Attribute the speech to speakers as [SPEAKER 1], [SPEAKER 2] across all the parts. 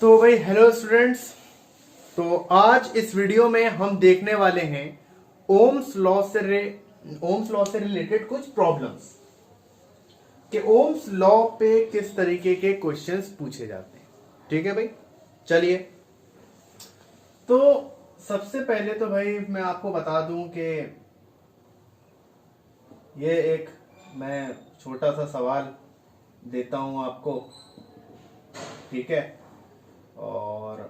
[SPEAKER 1] तो भाई hello students. तो आज इस वीडियो में हम देखने वाले हैं ओम्स लॉ से रिलेटेड कुछ प्रॉब्लम्स कि ओम्स लॉ पे किस तरीके के क्वेश्चंस पूछे जाते हैं। ठीक है भाई, चलिए। तो सबसे पहले तो भाई मैं आपको बता दूं कि ये एक मैं छोटा सा सवाल देता हूं आपको, ठीक है। और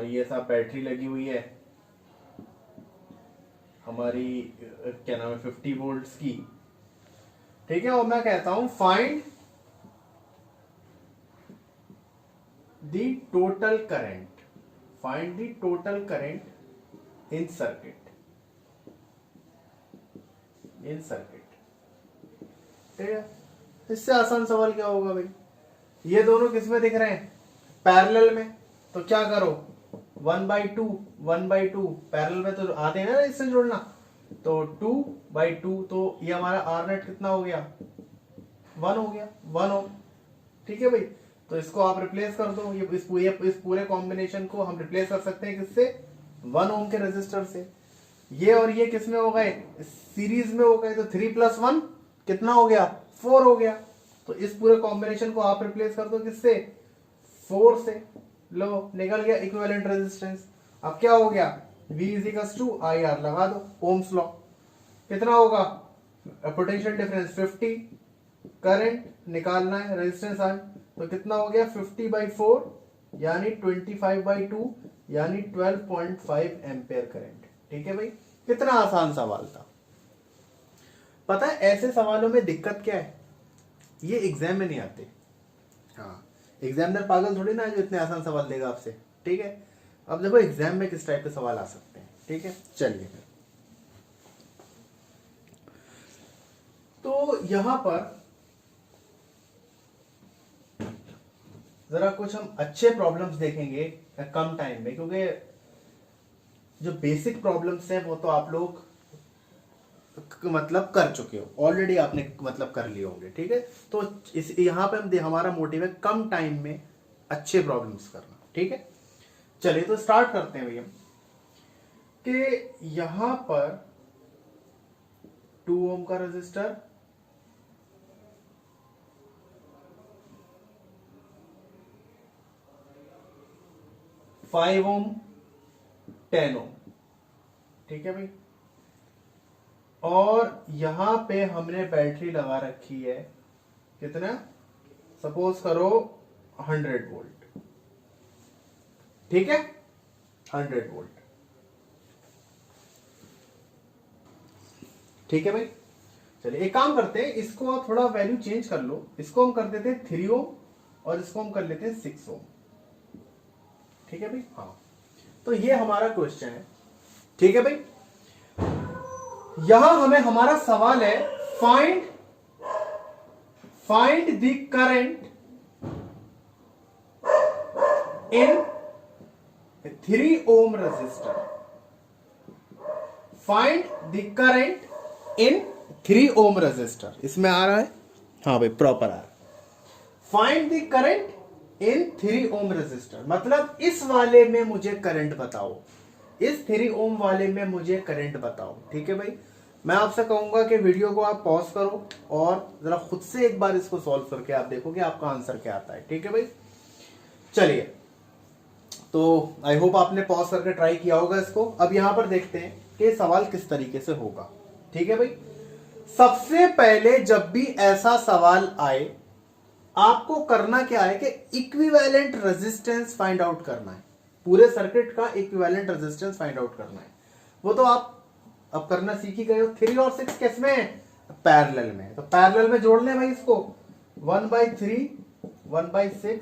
[SPEAKER 1] ये सब बैटरी लगी हुई है हमारी, क्या नाम है, 50 वोल्ट्स की, ठीक है। और मैं कहता हूं find the total current, find the total current in circuit, ठीक है। इससे आसान सवाल क्या होगा भाई, ये दोनों किसमें दिख रहे हैं, पैरेलल में। तो क्या करो, 1/2 1/2 पैरेलल में तो आते हैं ना इससे जोड़ना, तो 2/2, तो ये हमारा आर नेट कितना हो गया, 1 हो गया, 1 ओम, ठीक है भाई। तो इसको आप रिप्लेस कर दो, ये इस पूरे कॉम्बिनेशन को हम रिप्लेस कर सकते हैं किससे, 1 ओम के रेजिस्टर से। ये और ये किसमें हो गए, सीरीज में हो गए, तो 3 + 1 कितना हो गया, 4 हो गया। तो इस पूरे कॉम्बिनेशन को आप रिप्लेस कर दो किससे, 4 से। लो, निकल गया इक्विवेलेंट रेजिस्टेंस। अब क्या हो गया, V = IR लगा दो, ओम्स लॉ। कितना होगा, पोटेंशियल डिफरेंस 50, करंट निकालना है, रेजिस्टेंस I, तो कितना हो गया 50/4 यानी 25/2 यानी 12.5 एम्पेयर करंट। ठीक है भाई, कितना आसान सवाल था। पता है ऐसे सवालों में दिक्कत क्या है, ये एग्जाम में नहीं आते। हाँ, एग्जामिनर पागल थोड़ी ना है जो इतने आसान सवाल देगा आपसे, ठीक है। अब देखो एग्जाम में किस टाइप के सवाल आ सकते हैं, ठीक है। चलिए, तो यहां पर जरा कुछ हम अच्छे प्रॉब्लम्स देखेंगे कम टाइम में, क्योंकि जो बेसिक प्रॉब्लम्स हैं वो तो आप लोग मतलब कर चुके हो ऑलरेडी, आपने मतलब कर लिए होंगे, ठीक है। तो इस यहां पे हम हमारा मोटिव है कम टाइम में अच्छे प्रॉब्लम्स करना, ठीक है। चलिए तो स्टार्ट करते हैं भैया कि यहां पर 2 ओम का रेजिस्टर, 5 ओम, 10 ओम, ठीक है भाई। और यहां पे हमने बैटरी लगा रखी है कितना, सपोज करो 100 वोल्ट, ठीक है, 100 वोल्ट, ठीक है भाई। चलिए एक काम करते हैं, इसको आप थोड़ा वैल्यू चेंज कर लो, इसको हम कर देते हैं 3 ओम और इसको हम कर लेते हैं 6 ओम, ठीक है भाई। हाँ, तो ये हमारा क्वेश्चन है, ठीक है भाई। यहां हमें हमारा सवाल है find the current in 3 ohm resistor, find the current in 3 ohm resistor. इसमें आ रहा है, हाँ भाई प्रॉपर आ रहा है, find the current in 3 ohm resistor, मतलब इस वाले में मुझे करंट बताओ, इस 3 ओम वाले में मुझे करंट बताओ, ठीक है भाई। मैं आपसे कहूंगा कि वीडियो को आप पॉज करो और जरा खुद से एक बार इसको सॉल्व करके आप देखो कि आपका आंसर क्या आता है, ठीक है भाई। चलिए, तो आई होप आपने पॉज करके ट्राई किया होगा इसको। अब यहां पर देखते हैं कि सवाल किस तरीके से होगा, ठीक है भाई। सबसे पहले जब भी ऐसा सवाल आए आपको करना क्या है कि इक्विवेलेंट रेजिस्टेंस फाइंड आउट करना है, पूरे सर्किट का इक्विवेलेंट रेजिस्टेंस फाइंड आउट करना है। वो तो आप अब करना सीख ही गए हो। 3 और 6 किसमें, पैरेलल में, तो पैरेलल में जोड़ लें भाई इसको, 1/3 1/6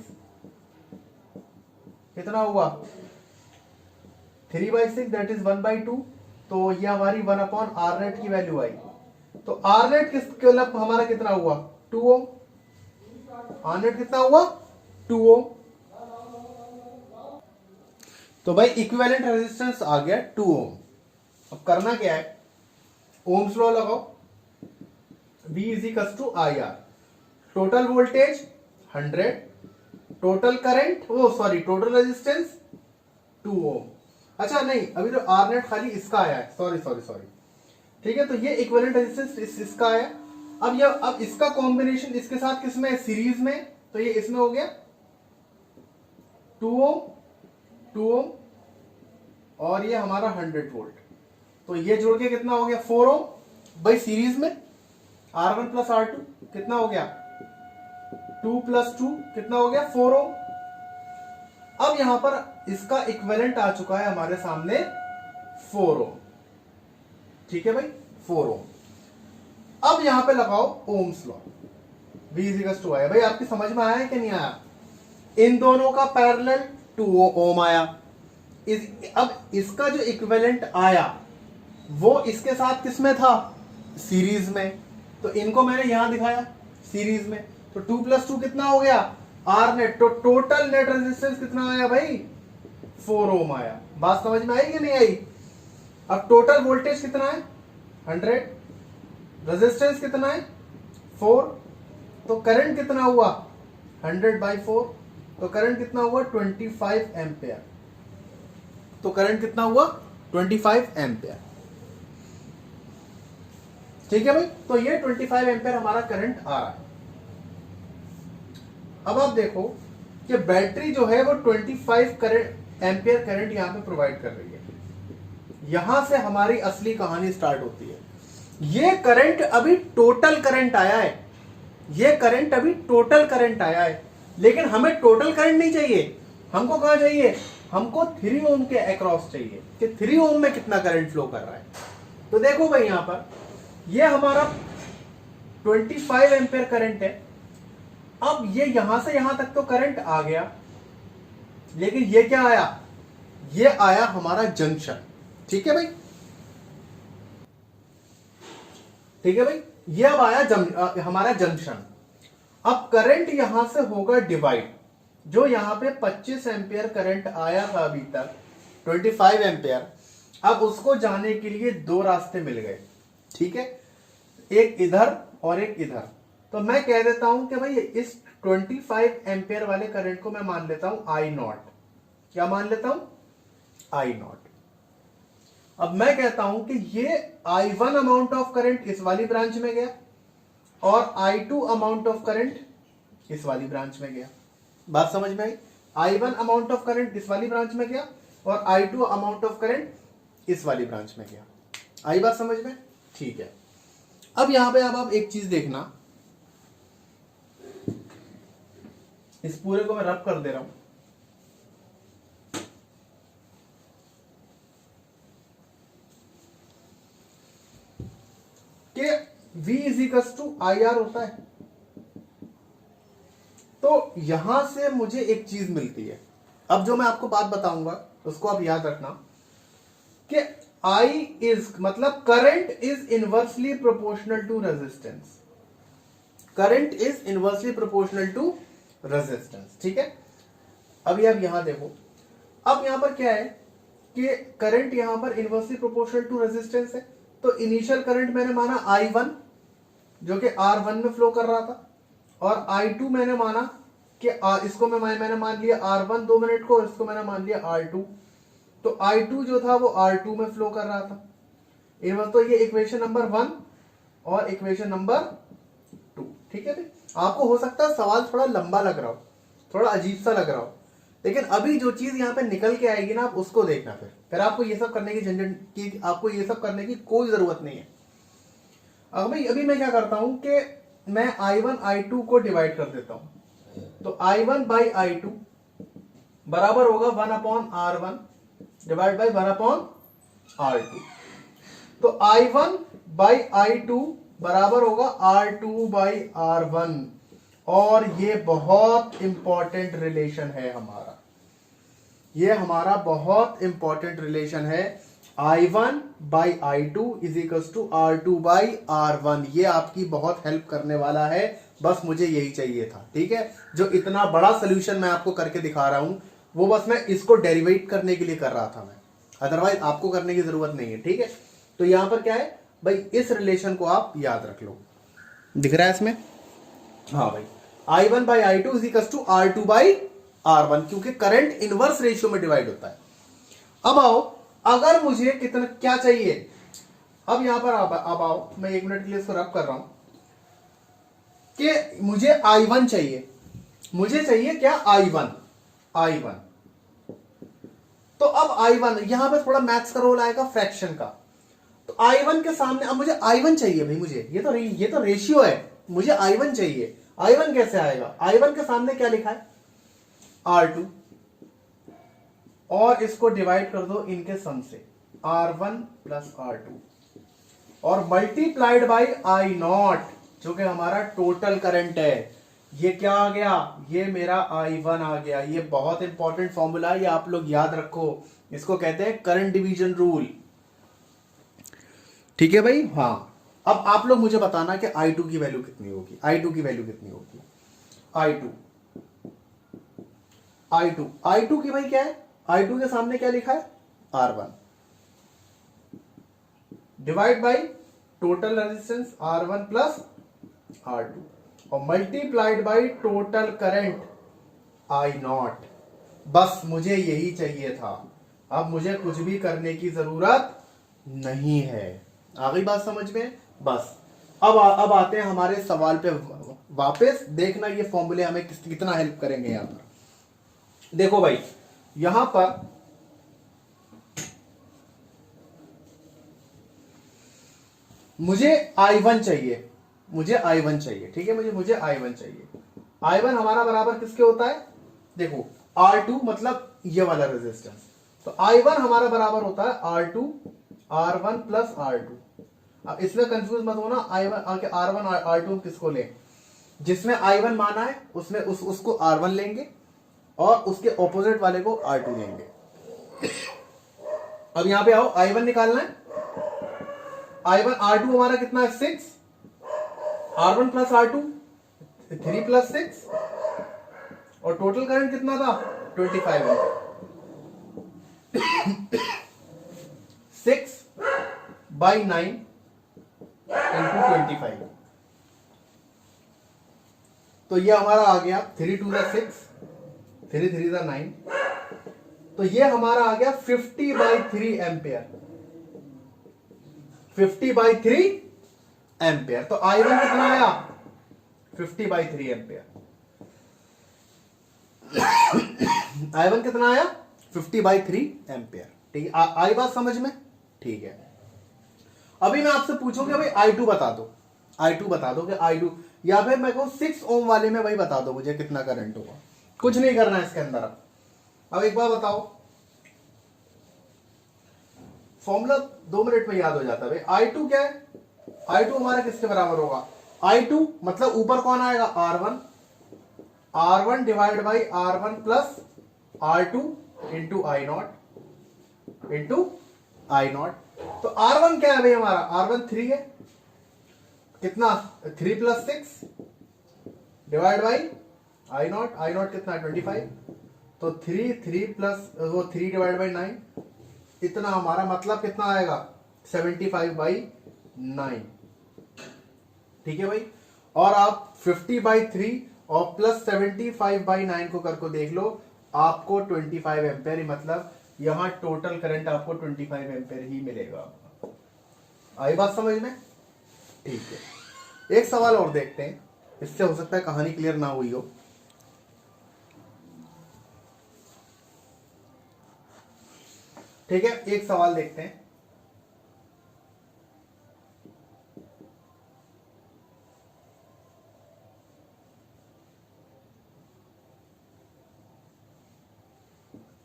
[SPEAKER 1] कितना हुआ, 3/6 दैट इज 1/2, तो ये हमारी 1/R नेट की वैल्यू आई। तो आर नेट किसके मतलब हमारा कितना हुआ, 2 ओम, आर नेट कितना हुआ, 2 ओम, तो भाई इक्विवेलेंट रेजिस्टेंस आ गया 2 ओम। अब करना क्या है, ओम्स लॉ लगाओ, V is equal to I R, total voltage 100, total current total resistance 2 ohm. अच्छा नहीं, अभी तो आर नेट खाली इसका आया है, सॉरी। ठीक है, तो ये इक्विवेलेंट रेजिस्टेंस इसका आया। अब इसका कॉम्बिनेशन इसके साथ किसमें है, सीरीज में, तो ये इसमें हो गया 2 ओम और ये हमारा 100 वोल्ट, तो ये जोड़ के कितना हो गया 4 ओम। भाई सीरीज में R1 प्लस R2 कितना हो गया 2 प्लस 2 कितना हो गया 4 ओम। अब यहां पर इसका इक्विवेलेंट आ चुका है हमारे सामने 4 ओम। ठीक है भाई 4 ओम। अब यहां पे लगाओ Ohm's law, V is equal to I. भाई आपकी समझ में आया है कि नहीं आया, इन दोनों का पैरेलल 2 ओम आया। अब इसका जो इक्विवेलेंट आया वो इसके साथ किसमें था, सीरीज में, तो इनको मैंने यहां दिखाया सीरीज में, तो 2 प्लस 2 कितना हो गया आर नेट, तो टोटल नेट रेजिस्टेंस कितना आया भाई 4 ओम आया। बात समझ में आई कि नहीं आई। अब टोटल वोल्टेज कितना है 100, रेजिस्टेंस कितना है 4, तो करंट कितना हुआ 100/4, तो करंट कितना हुआ 25 एम्पियर, तो करंट कितना हुआ 25 एम्पियर। ठीक है भाई, तो ये 25 एम्पियर हमारा करंट आ रहा है। अब आप देखो कि बैटरी जो है वो 25 एम्पियर करंट यहां पे प्रोवाइड कर रही है। यहां से हमारी असली कहानी स्टार्ट होती है। ये करंट अभी टोटल करंट आया है, ये करंट अभी टोटल करंट आया है, लेकिन हमें टोटल करंट नहीं चाहिए, हमको कहां चाहिए, हमको 3 ओम के अक्रॉस चाहिए कि 3 ओम में कितना करंट फ्लो कर रहा है। तो देखो भाई यहां पर ये हमारा 25 एम्पियर करंट है। अब ये यहां से यहां तक तो करंट आ गया, लेकिन ये क्या आया, ये आया हमारा जंक्शन। ठीक है भाई, ठीक है भाई, ये अब आया हमारा जंक्शन। अब करंट यहां से होगा डिवाइड, जो यहां पे 25 एम्पियर करंट आया था अभी तक 25 एम्पियर, अब उसको जाने के लिए 2 रास्ते मिल गए। ठीक है, एक इधर और एक इधर। तो मैं कह देता हूं कि भाई इस 25 एम्पियर वाले करंट को मैं मान लेता हूं आई नॉट। क्या मान लेता हूं, आई नॉट। अब मैं कहता हूं कि ये I1 अमाउंट ऑफ करंट इस वाली ब्रांच में गया और I2 अमाउंट ऑफ करंट इस वाली ब्रांच में गया। बात समझ में आई, I1 अमाउंट ऑफ करंट इस वाली ब्रांच में गया और I2 अमाउंट ऑफ करंट इस वाली ब्रांच में गया। आई बात समझ में, ठीक है। अब यहां पे अब आप एक चीज देखना, इस पूरे को मैं रब कर दे रहा हूं। कि V is equal to I R होता है, तो यहां से मुझे एक चीज मिलती है। अब जो मैं आपको बात बताऊंगा उसको आप याद रखना कि I इज मतलब current is inversely proportional to resistance, current is inversely proportional to resistance. ठीक है, अभी आप यहां देखो, अब यहां पर क्या है कि करंट यहां पर इनवर्सली प्रोपोर्शनल टू रेजिस्टेंस है, तो इनिशियल करंट मैंने माना I1 जो कि R1 में फ्लो कर रहा था, और I2 मैंने माना कि इसको मैंने मान लिया R1 2 मिनट को, और इसको मैंने मान लिया R2, तो I2 जो था वो R2 में फ्लो कर रहा था। तो ये इक्वेशन नंबर 1 और इक्वेशन नंबर 2। ठीक है भाई, आपको हो सकता है सवाल थोड़ा लंबा लग रहा हो, थोड़ा अजीब सा लग रहा हो, लेकिन अभी जो चीज यहाँ पे निकल के आएगी ना, आप उसको देखना। फिर आपको ये सब करने की झंझट की, आपको ये सब करने की कोई जरूरत नहीं है। अभी मैं क्या करता हूं कि मैं I1 I2 को डिवाइड कर देता हूं, तो I1 बाई I2 बराबर होगा 1/R1 डिवाइड बाई 1/R2। तो I1 बाई I2 बराबर होगा R2/R1, और ये बहुत इंपॉर्टेंट रिलेशन है हमारा, ये हमारा बहुत इंपॉर्टेंट रिलेशन है। I1 by I2 is equal to R2/R1। ये आपकी बहुत हेल्प करने वाला है, बस मुझे यही चाहिए था। ठीक है, जो इतना बड़ा सोल्यूशन मैं आपको करके दिखा रहा हूं, वो बस मैं इसको डेरिवेट करने के लिए कर रहा था मैं, अदरवाइज आपको करने की जरूरत नहीं है, ठीक है। तो यहां पर क्या है भाई, इस रिलेशन को आप याद रख लो, दिख रहा है इसमें, हाँ भाई, I1 by I two is equal to R2 by R1, क्योंकि करंट इनवर्स रेशियो में डिवाइड होता है। अब आओ, अगर मुझे कितना क्या चाहिए, अब यहां पर अब आओ, मैं 1 मिनट के लिए इसको रब कर रहा हूं कि मुझे I1 चाहिए, मुझे चाहिए क्या, I1। तो अब I1 यहां पर थोड़ा मैथ्स का रोल आएगा, फ्रैक्शन का। तो I1 के सामने अब मुझे I1 चाहिए भाई, मुझे ये तो रेशियो है, मुझे I1 चाहिए। I1 कैसे आएगा, I1 के सामने क्या लिखा है, R2, और इसको डिवाइड कर दो इनके सम से, R1 प्लस R2, और मल्टीप्लाइड बाई I0, जो कि हमारा टोटल करंट है। ये क्या आ गया, ये मेरा I1 आ गया। ये बहुत इंपॉर्टेंट फॉर्मूला है, ये आप लोग याद रखो, इसको कहते हैं करंट डिवीजन रूल, ठीक है भाई। हाँ, अब आप लोग मुझे बताना कि I2 की वैल्यू कितनी होगी, I2 की वैल्यू कितनी होगी, I2 की भाई क्या है, I2 के सामने क्या लिखा है, R1 divide by total resistance R1 plus R2, और multiplied by total current I0। बस मुझे यही चाहिए था, अब मुझे कुछ भी करने की जरूरत नहीं है। आ गई बात समझ में, बस। अब आते हैं हमारे सवाल पे वापस, देखना ये फॉर्मूले हमें कितना हेल्प करेंगे। यहां पर देखो भाई, यहां पर मुझे I1 चाहिए, ठीक है, मुझे I1 चाहिए। I1 हमारा बराबर किसके होता है, देखो R2 मतलब ये वाला रेजिस्टेंस, तो I1 हमारा बराबर होता है R2 R1 प्लस R2। अब इसमें कंफ्यूज मत होना, I1 R1 R2 किसको लें, जिसमें I1 माना है उसमें उसको R1 लेंगे, और उसके ऑपोजिट वाले को R2 लेंगे। अब यहां पे आओ, I1 निकालना है, I1 R2 हमारा कितना है 6, R1 प्लस R2 3 प्लस 6, और टोटल करंट कितना था 25 है। 6 बाई 9 इंटू 25, तो ये हमारा आ गया 3 2 6, 3 3 9, तो ये हमारा आ गया 50 बाई 3 एम्पियर, 50 बाई 3 एम्पियर। तो I1 कितना आया 50 बाई 3 एम्पियर, I1 कितना आया 50 बाई 3 एम्पियर, ठीक है। आई बात समझ में, ठीक है। अभी मैं आपसे पूछूंगा भाई I2 बता दो, I2 बता दो कि I2, या फिर मैं कहूं 6 ओम वाले में भाई बता दो मुझे कितना करंट होगा, कुछ नहीं करना है इसके अंदर। अब एक बार बताओ, फॉर्मूला 2 मिनट में याद हो जाता है भाई। I2 क्या है, I2 हमारा किसके बराबर होगा, I2 मतलब ऊपर कौन आएगा R1 divide by R1 plus R2 into I0। तो R1 क्या है भाई हमारा, R1 3 है, कितना 3 प्लस 6 डिवाइड बाई I0 कितना है 25, तो 3 प्लस वो 3 डिवाइड बाई 9, इतना हमारा मतलब कितना आएगा 75 बाई 9, ठीक है भाई। और आप 50 बाई 3 और प्लस 75 बाई 9 को करके देख लो, आपको 25 एम्पेयर ही, मतलब यहां टोटल करंट आपको 25 एम्पेयर ही मिलेगा। आई बात समझ में, ठीक है। एक सवाल और देखते हैं, इससे हो सकता है कहानी क्लियर ना हुई हो। ठीक है, एक सवाल देखते हैं।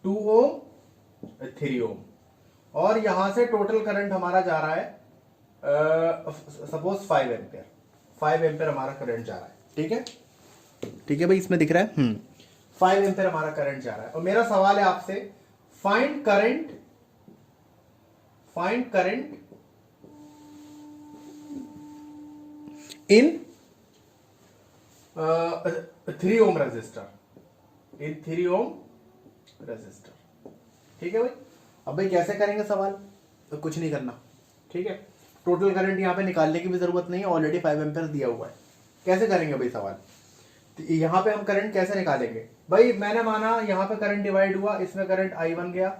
[SPEAKER 1] टू ओम 3 ओम, और यहां से टोटल करंट हमारा जा रहा है सपोज 5 एम्पियर, 5 एम्पियर हमारा करंट जा रहा है, ठीक है, ठीक है भाई, इसमें दिख रहा है 5 एम्पियर हमारा करंट जा रहा है। और मेरा सवाल है आपसे, find current in 3 ohm resistor, in 3 ohm resistor. ठीक है भाई। अब भाई कैसे करेंगे सवाल, तो कुछ नहीं करना, ठीक है। टोटल करंट यहाँ पे निकालने की भी जरूरत नहीं है, ऑलरेडी 5 एम्पियर दिया हुआ है। कैसे करेंगे भाई सवाल, तो यहाँ पे हम करंट कैसे निकालेंगे भाई, मैंने माना यहाँ पे करंट डिवाइड हुआ, इसमें करंट I1 गया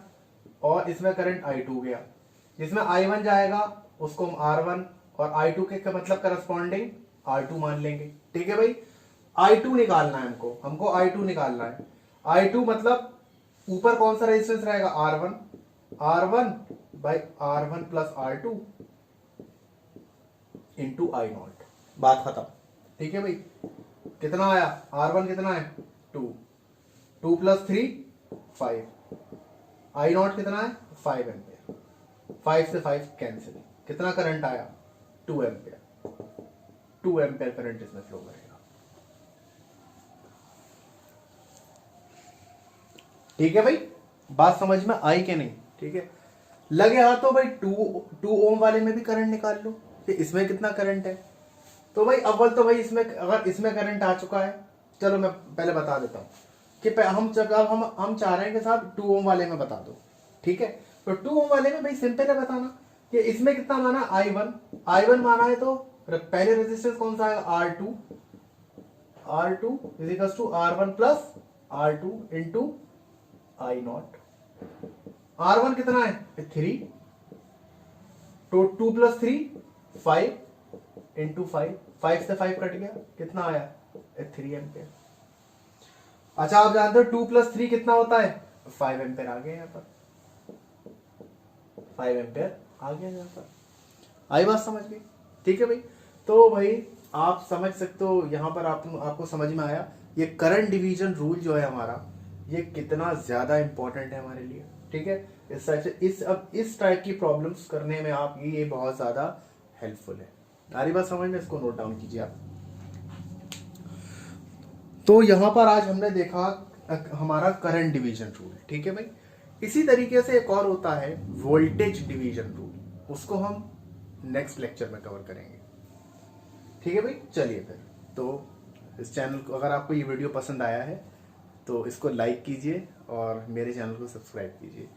[SPEAKER 1] और इसमें करंट I2 गया। जिसमें I1 जाएगा उसको हम R1 और I2 के मतलब करस्पॉन्डिंग R2 मान लेंगे। ठीक है भाई। I2 निकालना है हमको I2 निकालना है। I2 मतलब ऊपर कौन सा रेजिस्टेंस रहेगा, R1 by R1 plus R2 into I0। बात खत्म। ठीक है भाई। कितना आया, R1 कितना है 2 प्लस 3 5, I0 कितना है 5 एम्पियर, 5 से 5 कैंसिल, कितना करंट आया 2 एम्पियर, 2 एम्पियर करंट इसमें फ्लो करेगा। ठीक है भाई, बात समझ में आई कि नहीं। ठीक है, लगे हाथ तो भाई 2 ओम वाले में भी करंट निकाल लो कि इसमें कितना करंट है। तो भाई अव्वल तो भाई इसमें अगर इसमें करंट आ चुका है, चलो मैं पहले बता देता हूं कि हम चाह रहे हैं कि साहब 2 ओम वाले में बता दो। ठीक है, तो 2 ओम वाले में भाई सिंपल है बताना कि इसमें कितना माना I1 माना है, तो पहले रेजिस्टेंस कौन सा है R2 is equal to R1 plus R2 into I0। R1 कितना है 3, तो 2 प्लस 3 5 इंटू 5 से 5 कट गया, कितना आया 3 एम्पियर। अच्छा आप जानते हो 2 प्लस 3 कितना होता है 5 एम्पियर आ गया यहाँ पर, 5 एम्पियर आ गया यहाँ पर। आई बात समझ गई। ठीक है भाई, तो भाई आप समझ सकते हो यहाँ पर आपको समझ में आया ये करंट डिवीजन रूल जो है हमारा, ये कितना ज्यादा इंपॉर्टेंट है हमारे लिए। ठीक है, इस टाइप की प्रॉब्लम्स करने में आप ये बहुत ज्यादा हेल्पफुल है। सारी बात समझ में, इसको नोट डाउन कीजिए आप। तो यहां पर आज हमने देखा हमारा करंट डिवीजन रूल। ठीक है भाई, इसी तरीके से एक और होता है वोल्टेज डिवीजन रूल, उसको हम नेक्स्ट लेक्चर में कवर करेंगे। ठीक है भाई, चलिए फिर तो इस चैनल को, अगर आपको ये वीडियो पसंद आया है तो इसको लाइक कीजिए और मेरे चैनल को सब्सक्राइब कीजिए।